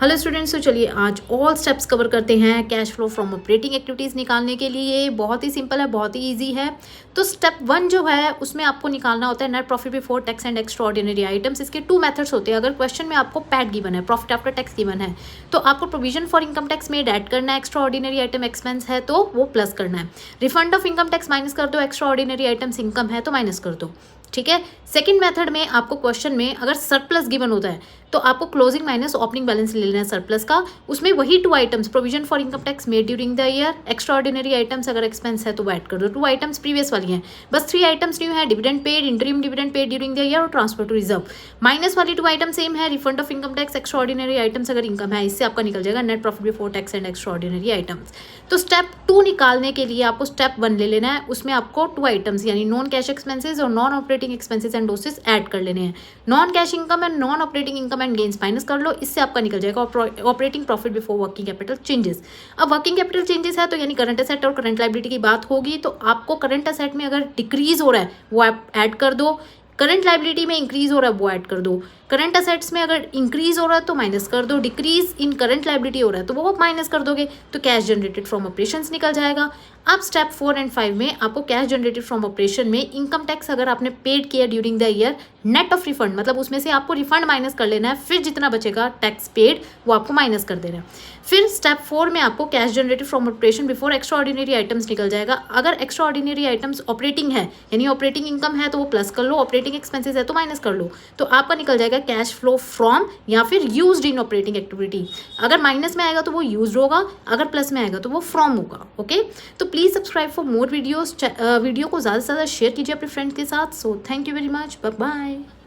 Hello students, तो चलिए आज ऑल स्टेप्स कवर करते हैं cash flow from operating activities निकालने के लिए। बहुत ही सिंपल है, बहुत ही इजी है। तो स्टेप 1 जो है उसमें आपको निकालना होता है net profit before tax and extra ordinary items. इसके 2 मेथड्स होते हैं। अगर क्वेश्चन में आपको पैट गिवन है, प्रॉफिट आफ्टर टैक्स गिवन है, तो आपको प्रोविजन फॉर इनकम टैक्स में ऐड करना है। एक्स्ट्रा ऑर्डिनरी आइटम एक्सपेंस है तो वो प्लस करना है। Refund of income tax minus कर दो, एक्स्ट्रा ऑर्डिनरी आइटम्स इनकम है तो माइनस कर दो। ठीक है। सेकंड मेथड में आपको क्वेश्चन में अगर सरप्लस गिवन होता है तो आपको क्लोजिंग माइनस ओपनिंग बैलेंस ले लेना है सरप्लस का। उसमें वही 2 items, provision for income tax made during the year, extra ordinary items अगर एक्सपेंस है तो वो ऐड कर दो। 2 आइटम्स प्रीवियस वाली हैं, बस 3 आइटम्स न्यू है। Dividend paid, interim dividend paid during the year और ट्रांसफर टू रिजर्व। माइनस वाली 2 आइटम सेम है, refund of income tax, extra ordinary items अगर इनकम है। इससे आपका निकल जाएगा net profit before tax and extra ordinary items. तो स्टेप 2 निकालने के लिए आपको स्टेप 1 ले लेना है। उसमें आपको 2 आइटम्स यानी नॉन कैश एक्सपेंसेस और non operating expenses and losses add कर लेने हैं। Non cash income and non operating income and gains minus कर लो। इससे आपका निकल जाएगा operating profit before working capital changes. अब वर्किंग कैपिटल चेंजेस है तो यानी करंट एसेट और करंट लायबिलिटी की बात होगी। तो आपको करंट एसेट में अगर डिक्रीज हो रहा है वो आप ऐड कर दो, करंट लायबिलिटी में इंक्रीज हो रहा है वो ऐड कर दो। करंट असेट्स में अगर इंक्रीज हो रहा है तो माइनस कर दो, डिक्रीज इन करंट लायबिलिटी हो रहा है तो वो माइनस कर दोगे तो कैश जनरेटेड फ्रॉम ऑपरेशंस निकल जाएगा। अब स्टेप 4 एंड 5 में आपको कैश जनरेटेड फ्रॉम ऑपरेशन में इनकम टैक्स अगर आपने पेड किया during the year, net of refund मतलब उसमें से आपको रिफंड माइनस कर लेना है, फिर जितना बचेगा टैक्स पेड वो आपको माइनस कर देना है। फिर स्टेप 4 में आपको cash generated from operation before extra ordinary items निकल जाएगा। अगर एक्स्ट्रा ऑर्डिनरी आइटम्स ऑपरेटिंग है यानी ऑपरेटिंग इनकम है तो वो प्लस कर लो, ऑपरेटिंग एक्सपेंसेस है तो माइनस कर लो। तो आपका निकल जाएगा कैश फ्लो फ्रॉम या फिर यूज्ड इन ऑपरेटिंग एक्टिविटी। अगर माइनस में आएगा तो वो यूज्ड होगा, अगर प्लस में आएगा तो वो फ्रॉम होगा। ओके, तो please subscribe for more videos. Video को ज़्यादा से ज़्यादा शेयर कीजिए अपने फ्रेंड्स के साथ। So thank you very much, bye bye.